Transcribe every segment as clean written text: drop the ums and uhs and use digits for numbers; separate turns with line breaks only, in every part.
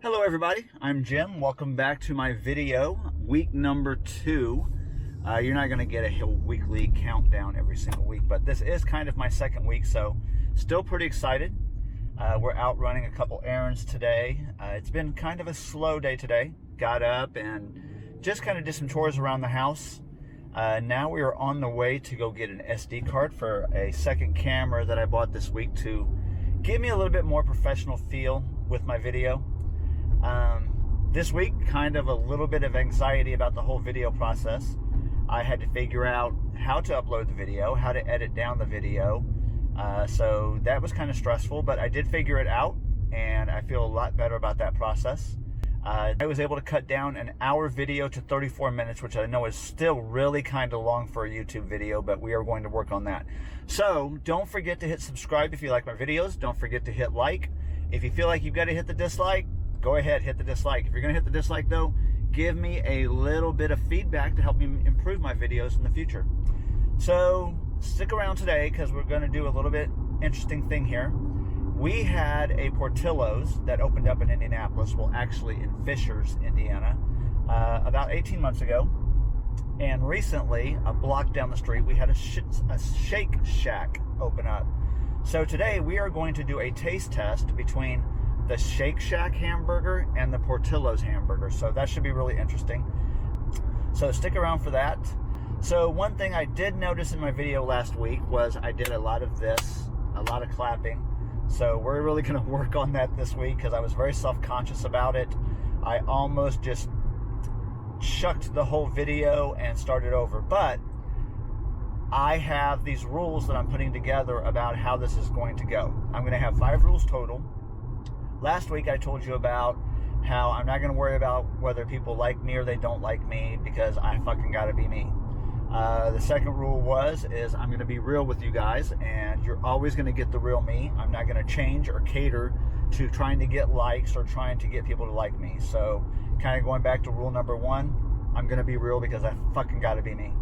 Hello everybody, I'm Jim. Welcome back to my video, week number 2. You're not going to get a weekly countdown every single week, but this is kind of my second week, so still pretty excited. We're out running a couple errands today. It's been kind of a slow day today. Got up and just kind of did some chores around the house. Now we are on the way to go get an SD card for a second camera that I bought this week to give me a little bit more professional feel with my video. This week, kind of a little bit of anxiety about the whole video process. I had to figure out how to upload the video, how to edit down the video. So that was kind of stressful, but I did figure it out, and I feel a lot better about that process. I was able to cut down an hour video to 34 minutes, which I know is still really kind of long for a YouTube video, but we are going to work on that. So don't forget to hit subscribe if you like my videos. Don't forget to hit like. If you feel like you've got to hit the dislike, go ahead, hit the dislike. If you're going to hit the dislike, though, give me a little bit of feedback to help me improve my videos in the future. So stick around today because we're going to do a little bit interesting thing here. We had a Portillo's that opened up in Indianapolis, well, actually in Fishers, Indiana, about 18 months ago. And recently, a block down the street, we had a Shake Shack open up. So today, we are going to do a taste test between the Shake Shack hamburger and the Portillo's hamburger. So that should be really interesting. So stick around for that. So one thing I did notice in my video last week was I did a lot of this, a lot of clapping. So we're really going to work on that this week because I was very self-conscious about it. I almost just chucked the whole video and started over. But I have these rules that I'm putting together about how this is going to go. I'm going to have 5 rules total. Last week I told you about how I'm not going to worry about whether people like me or they don't like me because I fucking gotta be me. The second rule is I'm going to be real with you guys, and you're always going to get the real me. I'm not going to change or cater to trying to get likes or trying to get people to like me. So kind of going back to rule number 1, I'm going to be real because I fucking gotta be me.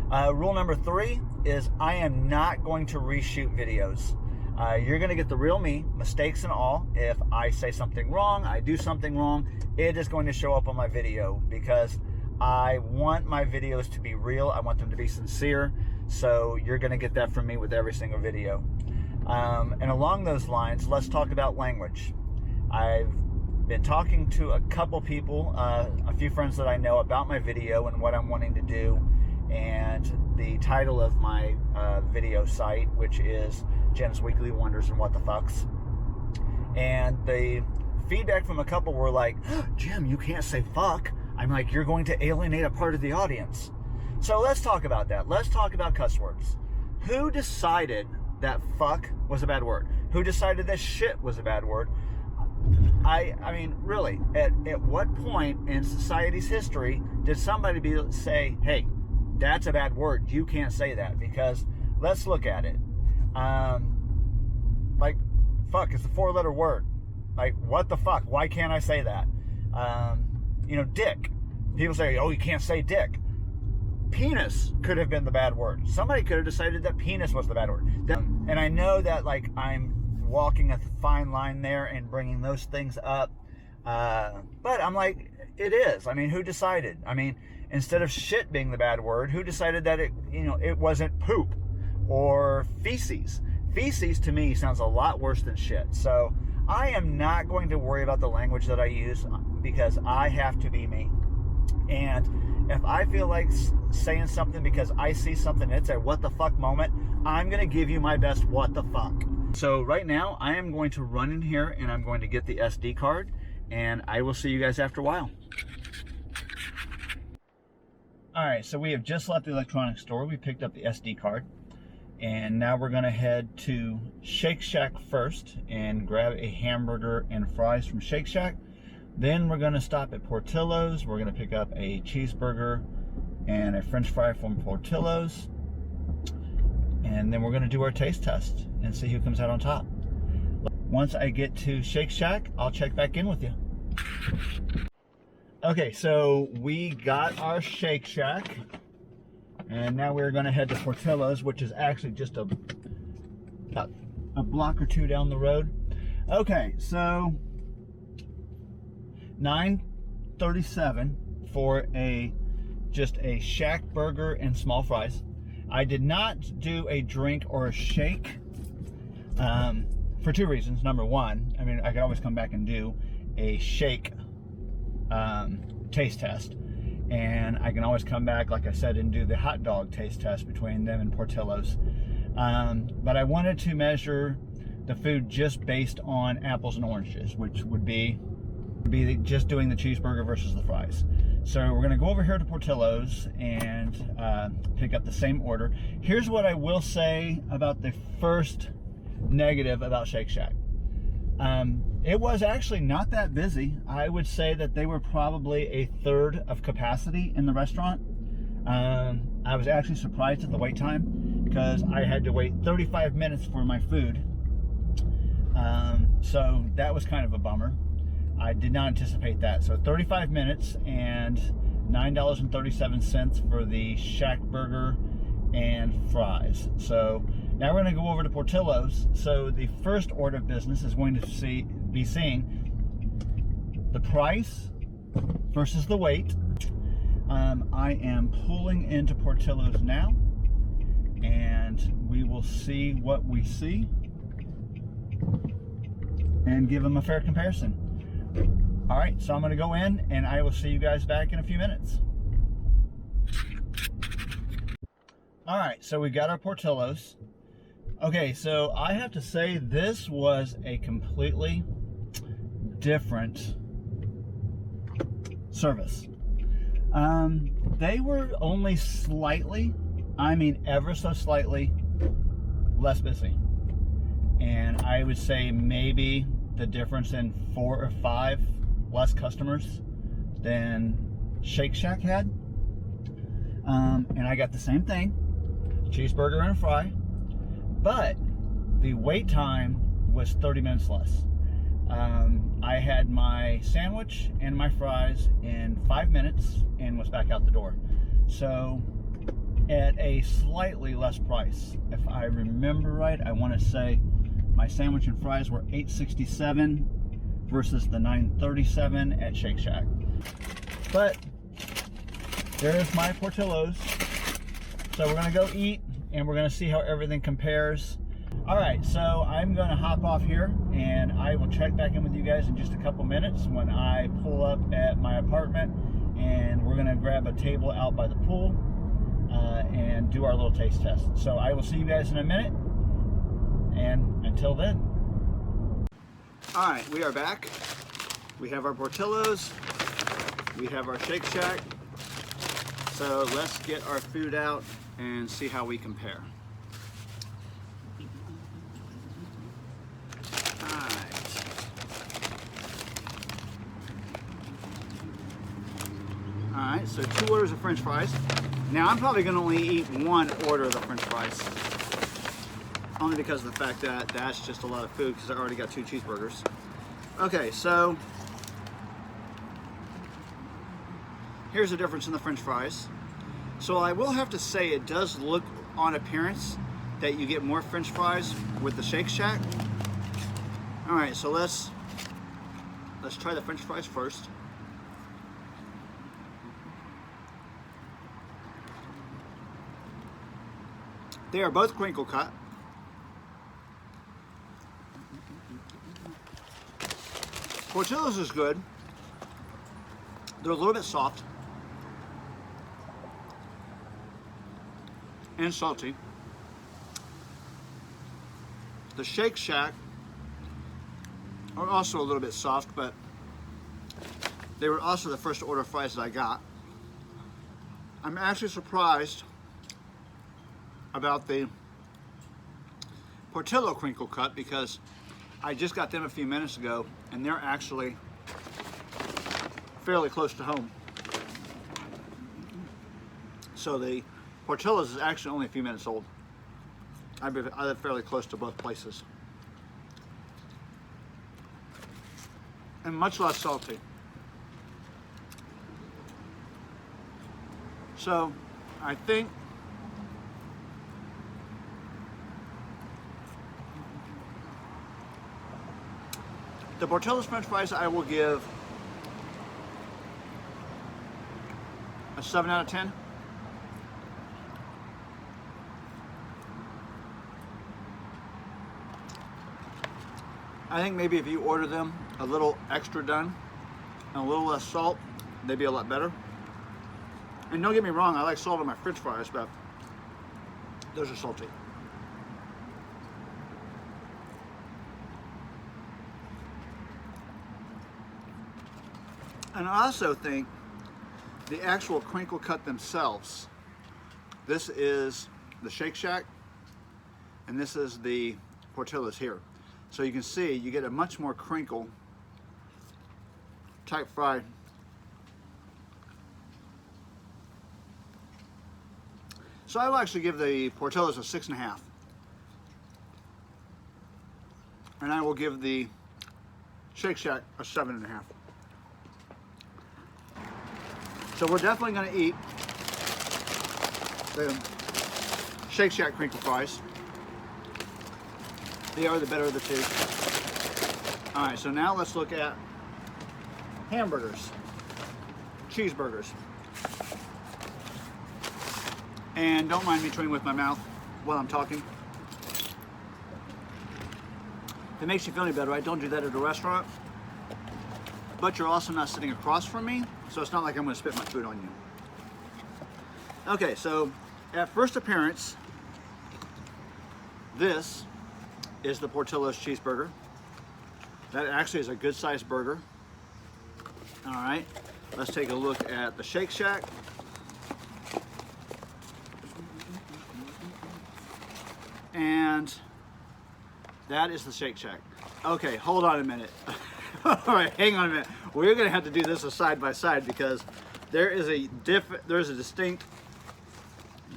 Rule number 3 is I am not going to reshoot videos. You're going to get the real me, mistakes and all. If I say something wrong, I do something wrong, it is going to show up on my video because I want my videos to be real. I want them to be sincere. So you're going to get that from me with every single video. And along those lines, let's talk about language. I've been talking to a couple people, a few friends that I know about my video and what I'm wanting to do. And the title of my video site, which is Jim's Weekly Wonders and What the Fucks. And the feedback from a couple were like, Jim, you can't say fuck. I'm like, you're going to alienate a part of the audience. So let's talk about that. Let's talk about cuss words. Who decided that fuck was a bad word? Who decided that shit was a bad word? I mean, really, at what point in society's history did somebody say, hey, that's a bad word, you can't say that? Because let's look at it. Like, fuck, it's a 4-letter word. Like, what the fuck? Why can't I say that? Dick. People say, oh, you can't say dick. Penis could have been the bad word. Somebody could have decided that penis was the bad word. And I know that, like, I'm walking a fine line there and bringing those things up. But I'm like, it is. I mean, who decided? I mean, instead of shit being the bad word, who decided that it wasn't poop or feces? Feces to me sounds a lot worse than shit. So I am not going to worry about the language that I use because I have to be me. And if I feel like saying something because I see something, it's a what the fuck moment, I'm going to give you my best what the fuck. So right now I am going to run in here and I'm going to get the SD card, and I will see you guys after a while. Alright, so we have just left the electronics store. We picked up the SD card. And now we're going to head to Shake Shack first and grab a hamburger and fries from Shake Shack. Then we're going to stop at Portillo's. We're going to pick up a cheeseburger and a french fry from Portillo's. And then we're going to do our taste test and see who comes out on top. Once I get to Shake Shack, I'll check back in with you. Okay, so we got our Shake Shack, and now we're going to head to Portillo's, which is actually just about a block or two down the road. Okay, so $9.37 for just a shack burger and small fries. I did not do a drink or a shake for two reasons. Number one, I mean, I could always come back and do a shake taste test, and I can always come back, like I said, and do the hot dog taste test between them and Portillo's. But I wanted to measure the food just based on apples and oranges, which would be just doing the cheeseburger versus the fries. So we're going to go over here to Portillo's and pick up the same order. Here's what I will say about the first negative about Shake Shack. It was actually not that busy. I would say that they were probably a third of capacity in the restaurant. I was actually surprised at the wait time because I had to wait 35 minutes for my food. So that was kind of a bummer. I did not anticipate that. So 35 minutes and $9.37 for the shack burger and fries. So now we're going to go over to Portillo's. So the first order of business is going to be seeing the price versus the weight. I am pulling into Portillo's now, and we will see what we see and give them a fair comparison. All right, so I'm going to go in, and I will see you guys back in a few minutes. All right, so we got our Portillo's. Okay, so I have to say this was a completely different service. They were only slightly, I mean ever so slightly, less busy. And I would say maybe the difference in 4 or 5 less customers than Shake Shack had. And I got the same thing, cheeseburger and a fry, but the wait time was 30 minutes less. I had my sandwich and my fries in 5 minutes and was back out the door. So at a slightly less price. If I remember right, I want to say my sandwich and fries were $8.67 versus the $9.37 at Shake Shack. But there's my Portillo's. So we're gonna go eat and we're gonna see how everything compares. All right, so I'm gonna hop off here and I will check back in with you guys in just a couple minutes when I pull up at my apartment, and we're gonna grab a table out by the pool and do our little taste test. So I will see you guys in a minute, and until then. All right, we are back. We have our Portillo's, we have our Shake Shack. So let's get our food out and see how we compare. All right, so 2 orders of French fries. Now I'm probably gonna only eat 1 order of the French fries, only because of the fact that that's just a lot of food because I already got 2 cheeseburgers. Okay, so here's the difference in the French fries. So I will have to say it does look on appearance that you get more French fries with the Shake Shack. All right, so let's try the French fries first. They are both crinkle cut. Portillo's is good. They're a little bit soft and salty. The Shake Shack are also a little bit soft, but they were also the first order of fries that I got. I'm actually surprised about the Portillo crinkle cut because I just got them a few minutes ago and they're actually fairly close to home. So the Portillo's is actually only a few minutes old. I live fairly close to both places. And much less salty. So I think the Portillo's French fries I will give a 7 out of 10. I think maybe if you order them a little extra done and a little less salt, they'd be a lot better. And don't get me wrong, I like salt on my French fries, but those are salty. And I also think the actual crinkle cut themselves, this is the Shake Shack, and this is the Portillo's here. So you can see you get a much more crinkle type fry. So I will actually give the Portillo's a 6.5. And I will give the Shake Shack a 7.5. So we're definitely going to eat the Shake Shack crinkle fries. They are the better of the two. All right, so now let's look at hamburgers, cheeseburgers. And don't mind me chewing with my mouth while I'm talking. If it makes you feel any better, I don't do that at a restaurant. But you're also not sitting across from me, so it's not like I'm going to spit my food on you. Okay, so at first appearance, this is the Portillo's cheeseburger. That actually is a good sized burger. All right, let's take a look at the Shake Shack. And that is the Shake Shack. Okay, hold on a minute. All right, hang on a minute. We're gonna have to do this side by side because there's a distinct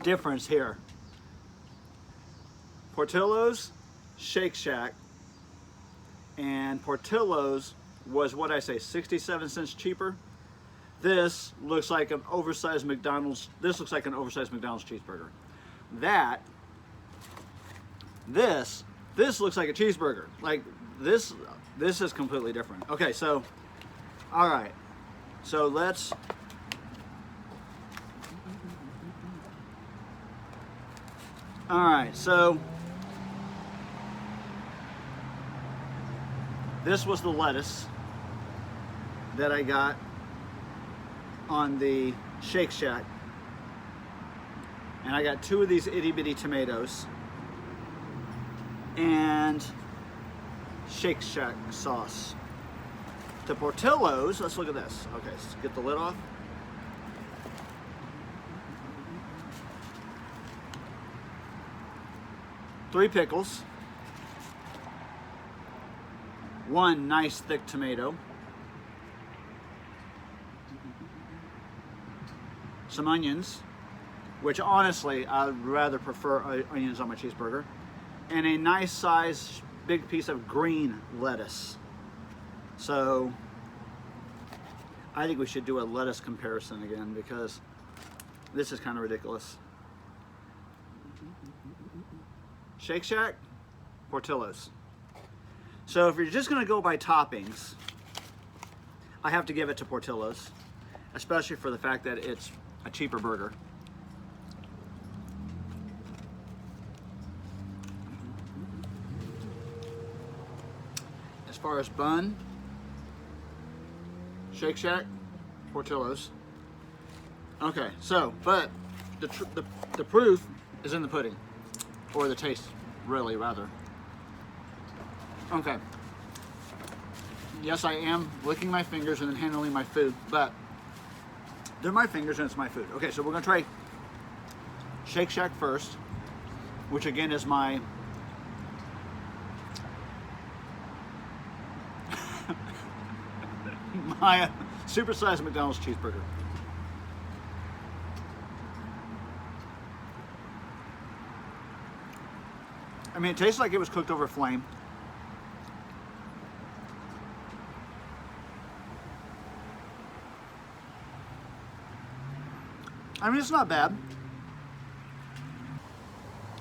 difference here. Portillo's, Shake Shack, and Portillo's was what I say, 67 cents cheaper. This looks like an oversized McDonald's. This looks like an oversized McDonald's cheeseburger. This looks like a cheeseburger. Like this is completely different. Okay, so, all right. So let's, all right, so this was the lettuce that I got on the Shake Shack. And I got 2 of these itty bitty tomatoes and Shake Shack sauce. The Portillo's, let's look at this. Okay, let's get the lid off. Three pickles. 1 nice thick tomato. Some onions, which honestly I'd rather prefer onions on my cheeseburger. And a nice size big piece of green lettuce. So I think we should do a lettuce comparison again because this is kind of ridiculous. Shake Shack, Portillo's. So if you're just gonna go by toppings, I have to give it to Portillo's, especially for the fact that it's a cheaper burger. As far as bun, Shake Shack, Portillo's. Okay, so, but the proof is in the pudding, or the taste, really, rather. Okay. Yes, I am licking my fingers and then handling my food, but they're my fingers and it's my food. Okay, so we're gonna try Shake Shack first, which again is my my supersized McDonald's cheeseburger. I mean, it tastes like it was cooked over a flame. I mean, it's not bad.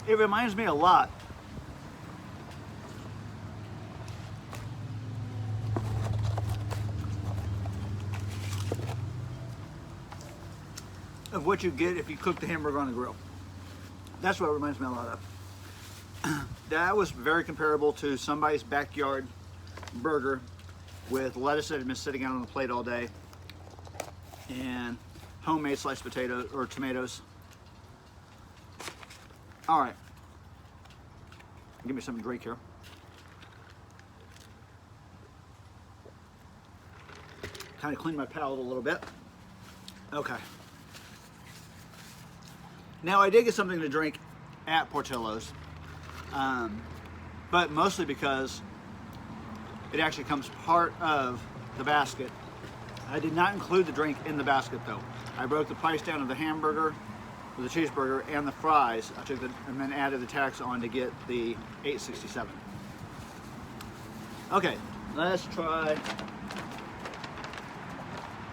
It reminds me a lot of what you get if you cook the hamburger on the grill. That's what it reminds me a lot of. That was very comparable to somebody's backyard burger with lettuce that had been sitting out on the plate all day and homemade sliced potatoes or tomatoes. All right, give me something to drink here. Kind of clean my palate a little bit. Okay. Now I did get something to drink at Portillo's, but mostly because it actually comes part of the basket. I did not include the drink in the basket though. I broke the price down of the hamburger, the cheeseburger, and the fries. I took and then added the tax on to get the $8.67. Okay, let's try.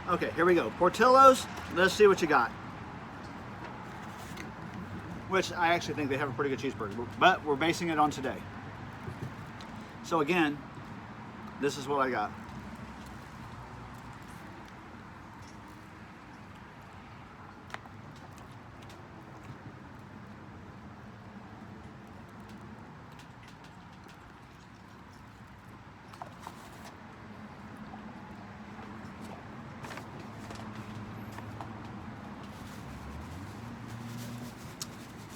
Okay, here we go. Portillo's, let's see what you got. Which I actually think they have a pretty good cheeseburger, but we're basing it on today. So again, this is what I got.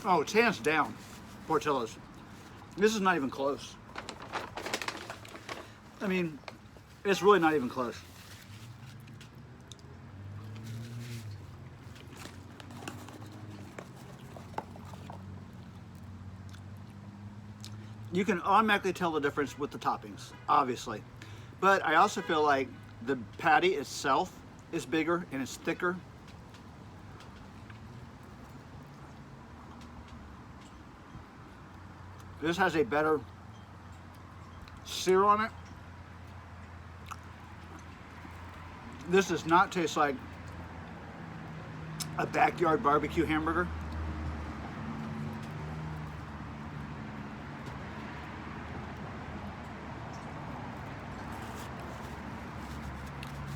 Oh, it's hands down Portillo's. This is not even close. I mean, it's really not even close. You can automatically tell the difference with the toppings, obviously. But I also feel like the patty itself is bigger and it's thicker. This has a better sear on it. This does not taste like a backyard barbecue hamburger.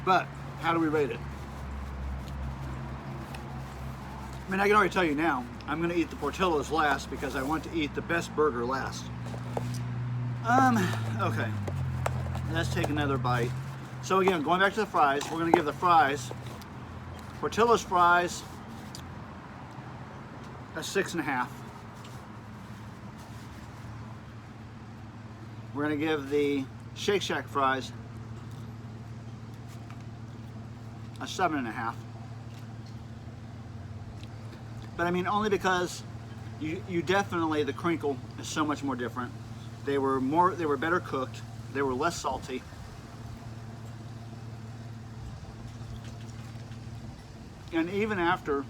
But how do we rate it? I mean, I can already tell you now, I'm going to eat the Portillo's last because I want to eat the best burger last. Okay, let's take another bite. So again, going back to the fries, we're going to give the fries, Portillo's fries, a 6.5. We're going to give the Shake Shack fries a 7.5. But I mean, only because you definitely, the crinkle is so much more different. They were better cooked. They were less salty. And even after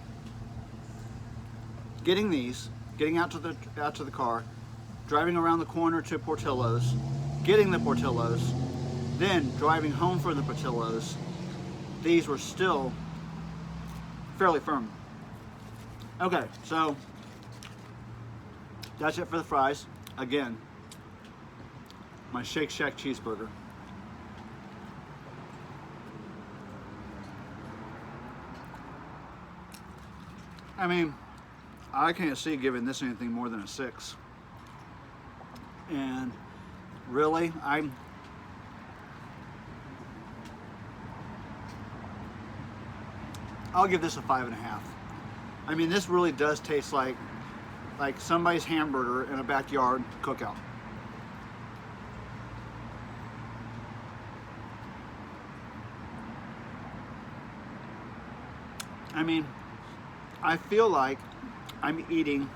getting out to the car, driving around the corner to Portillo's, getting the Portillo's, then driving home for the Portillo's, these were still fairly firm. Okay, so that's it for the fries. Again, my Shake Shack cheeseburger. I mean, I can't see giving this anything more than a 6. And really, I'll give this a 5.5. I mean, this really does taste like somebody's hamburger in a backyard cookout. I mean, I feel like I'm eating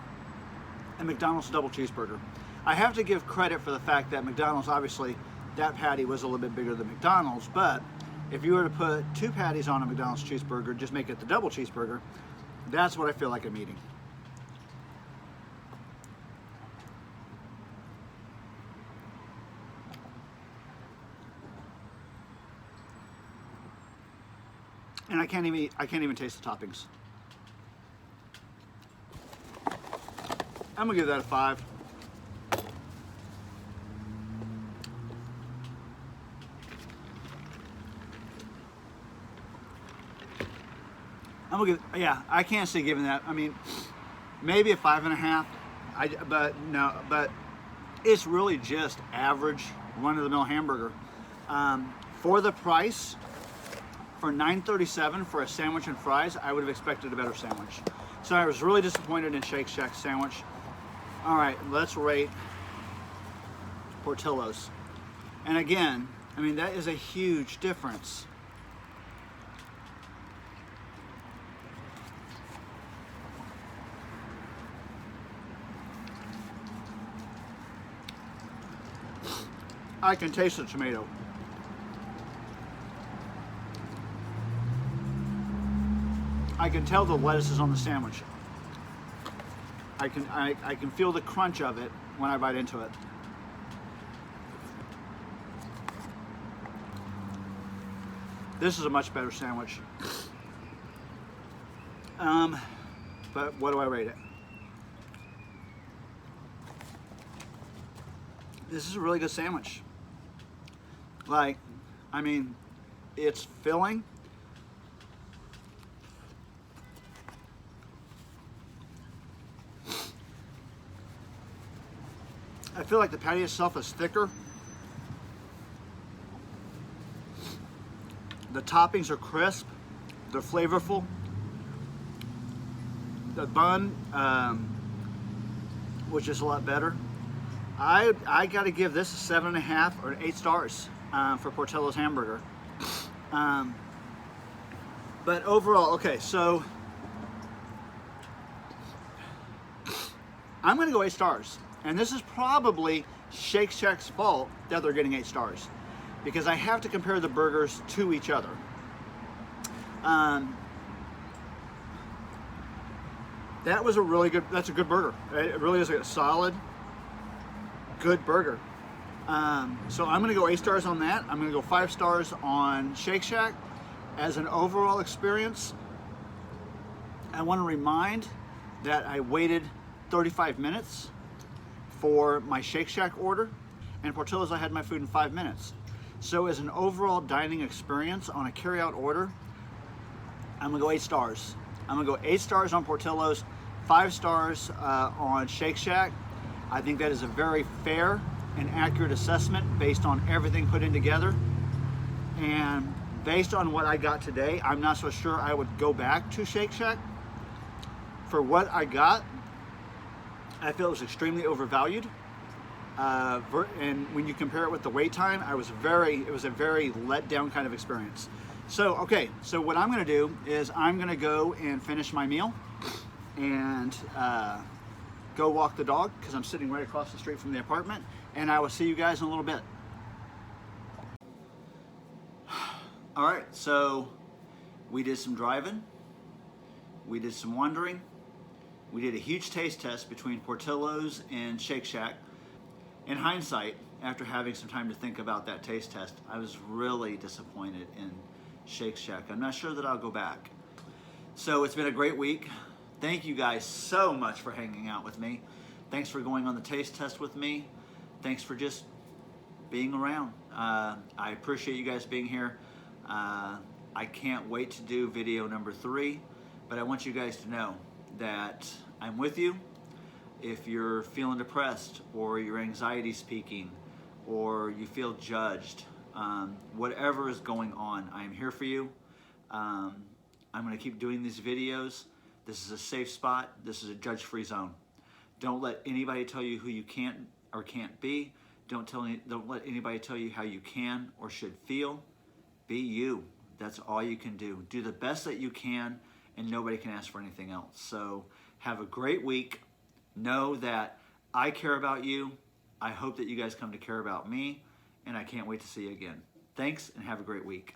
a McDonald's double cheeseburger. I have to give credit for the fact that McDonald's, obviously, that patty was a little bit bigger than McDonald's, but if you were to put 2 patties on a McDonald's cheeseburger, just make it the double cheeseburger, that's what I feel like I'm eating. And I can't even taste the toppings. I'm gonna give that a 5. I'm gonna give, yeah, I can't see giving that. I mean, maybe a 5.5. But it's really just average, run-of-the-mill hamburger. For the price, for $9.37 for a sandwich and fries, I would have expected a better sandwich. So I was really disappointed in Shake Shack's sandwich. All right, let's rate Portillo's. And again, I mean, that is a huge difference. I can taste the tomato. I can tell the lettuce is on the sandwich. I can feel the crunch of it when I bite into it. This is a much better sandwich. But what do I rate it? This is a really good sandwich. Like, I mean, it's filling. I feel like the patty itself is thicker. The toppings are crisp. They're flavorful. The bun, which is a lot better. I got to give this a 7.5 or 8 stars for Portillo's hamburger. But overall, okay, so I'm going to go 8 stars. And this is probably Shake Shack's fault that they're getting 8 stars, because I have to compare the burgers to each other. That was a really good, that's a good burger. It really is a solid, good burger. So I'm gonna go 8 stars on that. I'm gonna go 5 stars on Shake Shack. As an overall experience, I wanna remind that I waited 35 minutes for my Shake Shack order, and Portillo's I had my food in 5 minutes. So as an overall dining experience on a carryout order, I'm gonna go 8 stars. I'm gonna go 8 stars on Portillo's, 5 stars on Shake Shack. I think that is a very fair and accurate assessment based on everything put in together. And based on what I got today, I'm not so sure I would go back to Shake Shack. For what I got, I feel it was extremely overvalued. And when you compare it with the wait time, it was a very let down kind of experience. So, okay, so what I'm gonna do is I'm gonna go and finish my meal and go walk the dog, because I'm sitting right across the street from the apartment, and I will see you guys in a little bit. All right, so we did some driving, we did some wandering, we did a huge taste test between Portillo's and Shake Shack. In hindsight, after having some time to think about that taste test, I was really disappointed in Shake Shack. I'm not sure that I'll go back. So it's been a great week. Thank you guys so much for hanging out with me. Thanks for going on the taste test with me. Thanks for just being around. I appreciate you guys being here. I can't wait to do video number 3, but I want you guys to know that I'm with you. If you're feeling depressed, or your anxiety's peaking, or you feel judged, whatever is going on, I'm here for you. I'm gonna keep doing these videos. This is a safe spot. This is a judge-free zone. Don't let anybody tell you who you can't or can't be. Don't let anybody tell you how you can or should feel. Be you. That's all you can do. Do the best that you can, and nobody can ask for anything else. So have a great week. Know that I care about you. I hope that you guys come to care about me, and I can't wait to see you again. Thanks, and have a great week.